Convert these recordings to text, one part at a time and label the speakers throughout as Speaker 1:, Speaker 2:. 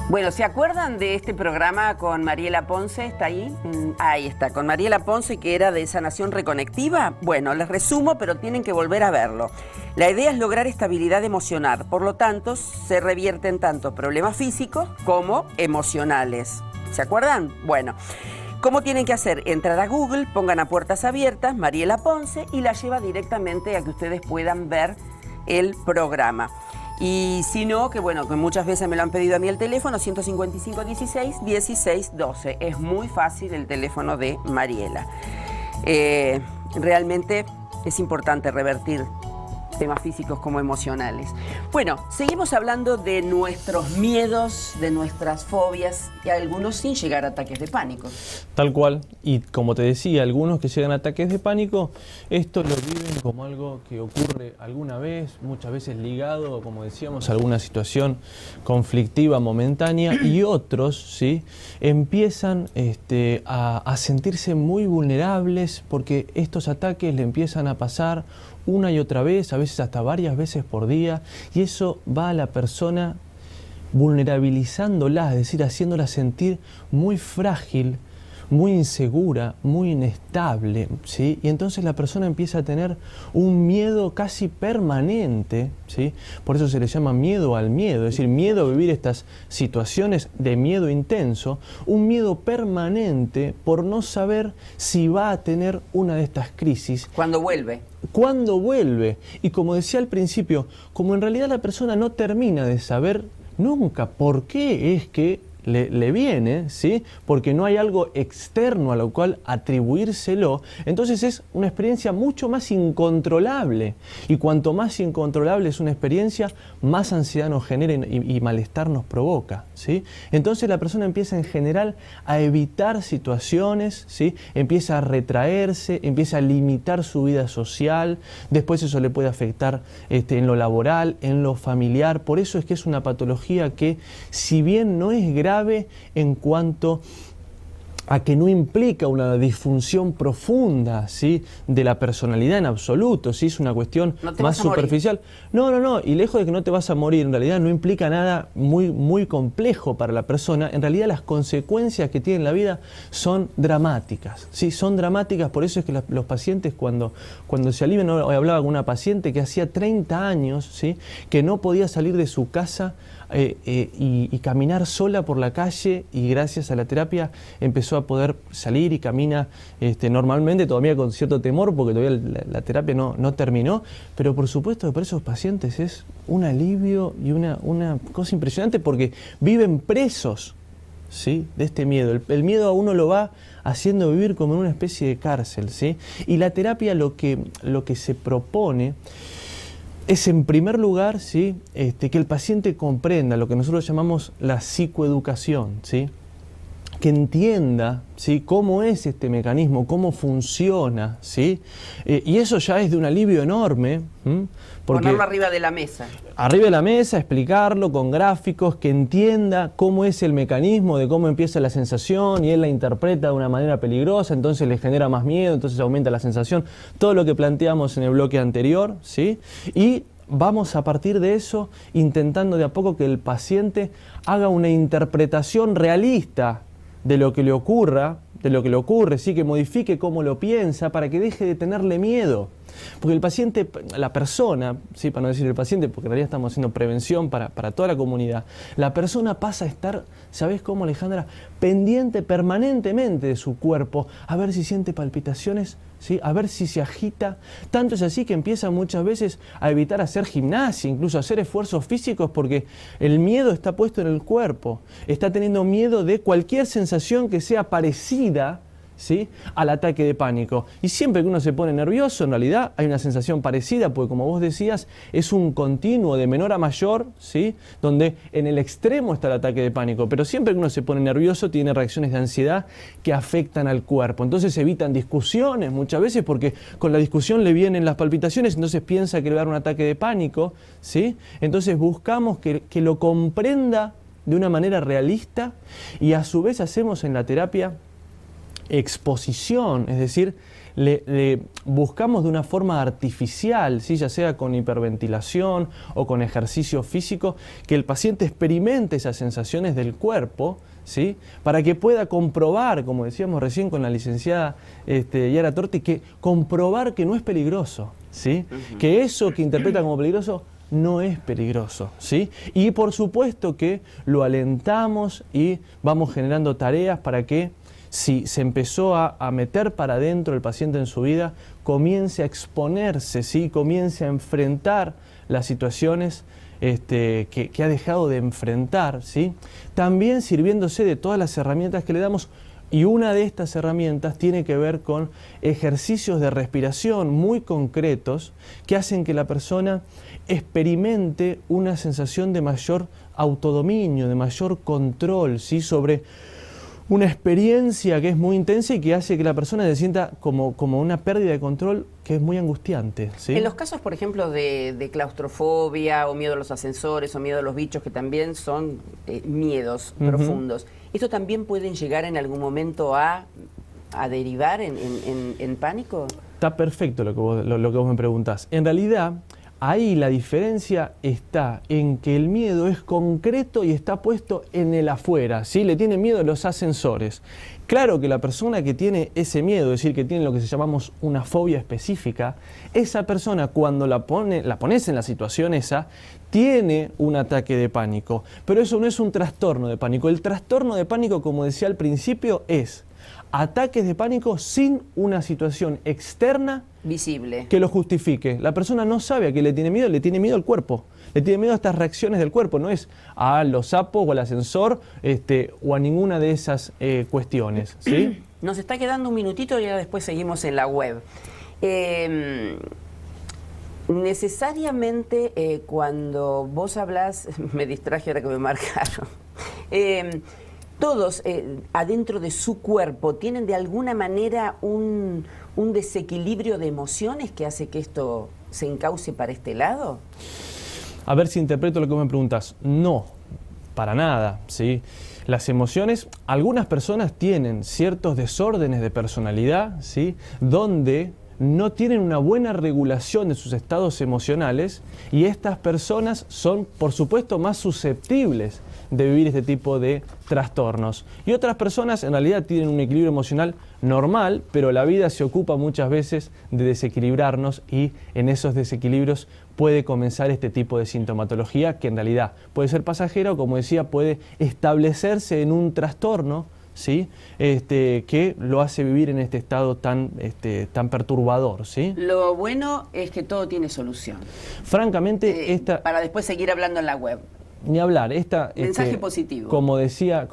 Speaker 1: Bueno, ¿se acuerdan de este programa con Mariela Ponce? ¿Está ahí? Ahí está, con Mariela Ponce, que era de Sanación Reconectiva. Bueno, les resumo, pero tienen que volver a verlo. La idea es lograr estabilidad emocional, por lo tanto, se revierten tanto problemas físicos como emocionales. ¿Se acuerdan? Bueno, ¿cómo tienen que hacer? Entrar a Google, pongan a puertas abiertas Mariela Ponce y la lleva directamente a que ustedes puedan ver el programa. Y si no, que bueno, que muchas veces me lo han pedido a mí el teléfono, 155 16 16 12. Es muy fácil el teléfono de Mariela. Realmente es importante revertir temas físicos como emocionales. Bueno, seguimos hablando de nuestros miedos, de nuestras fobias, y algunos sin llegar a ataques de pánico.
Speaker 2: Tal cual, y como te decía, algunos que llegan a ataques de pánico, esto lo viven como algo que ocurre alguna vez, muchas veces ligado, como decíamos, a alguna situación conflictiva momentánea, y otros, ¿sí?, empiezan a sentirse muy vulnerables porque estos ataques le empiezan a pasar una y otra vez, a veces hasta varias veces por día, y eso va a la persona vulnerabilizándola, es decir, haciéndola sentir muy frágil, muy insegura, muy inestable, ¿sí? Y entonces la persona empieza a tener un miedo casi permanente, ¿sí? Por eso se le llama miedo al miedo, es decir, miedo a vivir estas situaciones de miedo intenso, un miedo permanente por no saber si va a tener una de estas crisis.
Speaker 1: ¿Cuándo vuelve?
Speaker 2: ¿Cuándo vuelve? Y como decía al principio, como en realidad la persona no termina de saber nunca por qué es que le viene, ¿sí?, porque no hay algo externo a lo cual atribuírselo, entonces es una experiencia mucho más incontrolable. Y cuanto más incontrolable es una experiencia, más ansiedad nos genera y malestar nos provoca, ¿sí? Entonces la persona empieza en general a evitar situaciones, ¿sí?, empieza a retraerse, empieza a limitar su vida social, después eso le puede afectar en lo laboral, en lo familiar. Por eso es que es una patología que, si bien no es grave en cuanto a que no implica una disfunción profunda, ¿sí?, de la personalidad en absoluto, ¿sí?, es una cuestión más superficial. No, y lejos de que no te vas a morir, en realidad no implica nada muy complejo para la persona. En realidad las consecuencias que tiene en la vida son dramáticas, ¿sí?, son dramáticas. Por eso es que los pacientes cuando se alivian, hoy hablaba con una paciente que hacía 30 años, ¿sí?, que no podía salir de su casa y caminar sola por la calle, y gracias a la terapia empezó a poder salir y camina normalmente, todavía con cierto temor porque todavía la terapia no terminó, pero por supuesto que para esos pacientes es un alivio y una cosa impresionante porque viven presos, ¿sí?, de este miedo. El miedo a uno lo va haciendo vivir como en una especie de cárcel, ¿sí? Y la terapia lo que se propone es, en primer lugar, ¿sí?, que el paciente comprenda lo que nosotros llamamos la psicoeducación, ¿sí?, que entienda, ¿sí?, cómo es este mecanismo, cómo funciona, ¿sí? Y eso ya es de un alivio enorme.
Speaker 1: Ponerlo arriba de la mesa.
Speaker 2: Arriba de la mesa, explicarlo con gráficos, que entienda cómo es el mecanismo, de cómo empieza la sensación, y él la interpreta de una manera peligrosa, entonces le genera más miedo, entonces aumenta la sensación. Todo lo que planteamos en el bloque anterior, ¿sí? Y vamos a partir de eso intentando de a poco que el paciente haga una interpretación realista de lo que le ocurre, sí, que modifique cómo lo piensa para que deje de tenerle miedo. Porque el paciente, la persona, sí, para no decir el paciente, porque en realidad estamos haciendo prevención para toda la comunidad, la persona pasa a estar, ¿sabés cómo, Alejandra?, pendiente permanentemente de su cuerpo, a ver si siente palpitaciones, ¿sí?, a ver si se agita. Tanto es así que empieza muchas veces a evitar hacer gimnasia, incluso hacer esfuerzos físicos, porque el miedo está puesto en el cuerpo. Está teniendo miedo de cualquier sensación que sea parecida, ¿sí?, al ataque de pánico. Y siempre que uno se pone nervioso, en realidad hay una sensación parecida, porque como vos decías, es un continuo de menor a mayor, ¿sí?, donde en el extremo está el ataque de pánico. Pero siempre que uno se pone nervioso, tiene reacciones de ansiedad que afectan al cuerpo. Entonces evitan discusiones muchas veces, porque con la discusión le vienen las palpitaciones, entonces piensa que le va a dar un ataque de pánico, ¿sí? Entonces buscamos que lo comprenda de una manera realista, y a su vez hacemos en la terapia exposición, es decir, le buscamos de una forma artificial, ¿sí? Ya sea con hiperventilación o con ejercicio físico, que el paciente experimente esas sensaciones del cuerpo, ¿sí? Para que pueda comprobar, como decíamos recién con la licenciada Yara Torti, que comprobar que no es peligroso, ¿sí? Que eso que interpreta como peligroso no es peligroso, ¿sí? Y por supuesto que lo alentamos y vamos generando tareas para que, si se empezó a meter para adentro el paciente en su vida, comience a exponerse, ¿sí? Comience a enfrentar las situaciones que ha dejado de enfrentar, ¿sí? También sirviéndose de todas las herramientas que le damos. Y una de estas herramientas tiene que ver con ejercicios de respiración muy concretos que hacen que la persona experimente una sensación de mayor autodominio, de mayor control, ¿sí? Sobre una experiencia que es muy intensa y que hace que la persona se sienta como una pérdida de control que es muy angustiante, ¿sí?
Speaker 1: En los casos, por ejemplo, de claustrofobia o miedo a los ascensores o miedo a los bichos, que también son miedos profundos, ¿esto también pueden llegar en algún momento a derivar en pánico?
Speaker 2: Está perfecto lo que vos me preguntás. En realidad, ahí la diferencia está en que el miedo es concreto y está puesto en el afuera, ¿sí? Le tiene miedo a los ascensores. Claro que la persona que tiene ese miedo, es decir, que tiene lo que llamamos una fobia específica, esa persona cuando la pones en la situación esa, tiene un ataque de pánico. Pero eso no es un trastorno de pánico. El trastorno de pánico, como decía al principio, es ataques de pánico sin una situación externa
Speaker 1: visible
Speaker 2: que lo justifique. La persona no sabe a qué le tiene miedo al cuerpo. Le tiene miedo a estas reacciones del cuerpo, no es a los sapos o al ascensor o a ninguna de esas cuestiones, ¿sí?
Speaker 1: Nos está quedando un minutito y ya después seguimos en la web. Necesariamente cuando vos hablas, me distraje ahora que me marcaron, todos adentro de su cuerpo tienen de alguna manera un desequilibrio de emociones que hace que esto se encauce para este lado.
Speaker 2: A ver si interpreto lo que me preguntas. No, para nada, ¿sí? Las emociones, algunas personas tienen ciertos desórdenes de personalidad, ¿sí? Donde no tienen una buena regulación de sus estados emocionales y estas personas son, por supuesto, más susceptibles de vivir este tipo de trastornos. Y otras personas en realidad tienen un equilibrio emocional normal, pero la vida se ocupa muchas veces de desequilibrarnos y en esos desequilibrios puede comenzar este tipo de sintomatología que en realidad puede ser pasajera o, como decía, puede establecerse en un trastorno, ¿sí? Que lo hace vivir en este estado tan perturbador, ¿sí?
Speaker 1: Lo bueno es que todo tiene solución.
Speaker 2: Francamente,
Speaker 1: para después seguir hablando en la web.
Speaker 2: Ni hablar,
Speaker 1: mensaje positivo.
Speaker 2: Como decía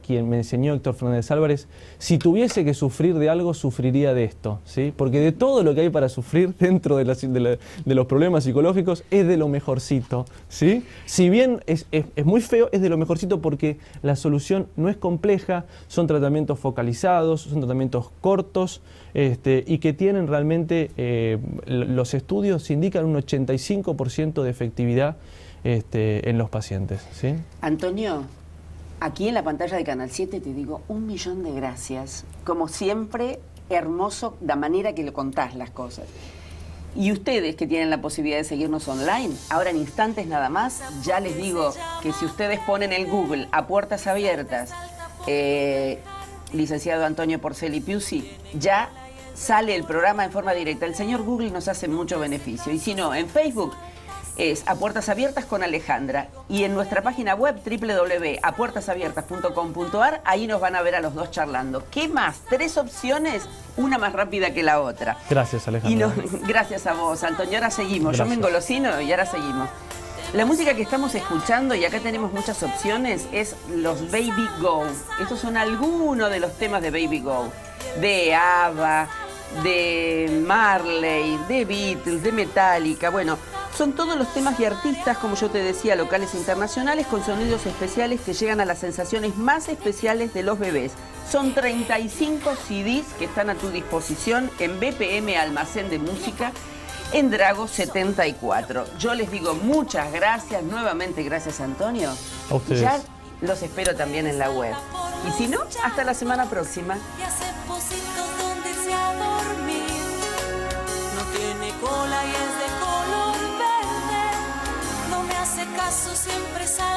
Speaker 2: quien me enseñó, Héctor Fernández Álvarez, si tuviese que sufrir de algo, sufriría de esto, ¿sí? Porque de todo lo que hay para sufrir dentro de los problemas psicológicos es de lo mejorcito, ¿sí? Si bien es muy feo, es de lo mejorcito porque la solución no es compleja, son tratamientos focalizados, son tratamientos cortos y que tienen realmente, los estudios indican un 85% de efectividad en los pacientes, ¿sí?
Speaker 1: Antonio, aquí en la pantalla de Canal 7 te digo 1.000.000 de gracias. Como siempre, hermoso la manera que le contás las cosas. Y ustedes que tienen la posibilidad de seguirnos online, ahora en instantes nada más, ya les digo que si ustedes ponen en Google a puertas abiertas, licenciado Antonio Porceli Piusi, ya sale el programa en forma directa. El señor Google nos hace mucho beneficio. Y si no, en Facebook es A Puertas Abiertas con Alejandra. Y en nuestra página web www.apuertasabiertas.com.ar, ahí nos van a ver a los dos charlando. ¿Qué más? 3 opciones, una más rápida que la otra.
Speaker 2: Gracias, Alejandra.
Speaker 1: Gracias a vos, Antonio. Ahora seguimos.
Speaker 2: Gracias.
Speaker 1: Yo me engolosino y ahora seguimos. La música que estamos escuchando, y acá tenemos muchas opciones, es los Baby Go. Estos son algunos de los temas de Baby Go. De ABBA, de Marley, de Beatles, de Metallica. Bueno, son todos los temas y artistas, como yo te decía, locales e internacionales, con sonidos especiales que llegan a las sensaciones más especiales de los bebés. Son 35 CDs que están a tu disposición en BPM Almacén de Música, en Drago 74. Yo les digo muchas gracias, nuevamente gracias, Antonio.
Speaker 2: A ustedes.
Speaker 1: Ya los espero también en la web. Y si no, hasta la semana próxima.
Speaker 3: Y hace pocito donde se ha dormido. paso siempre sale.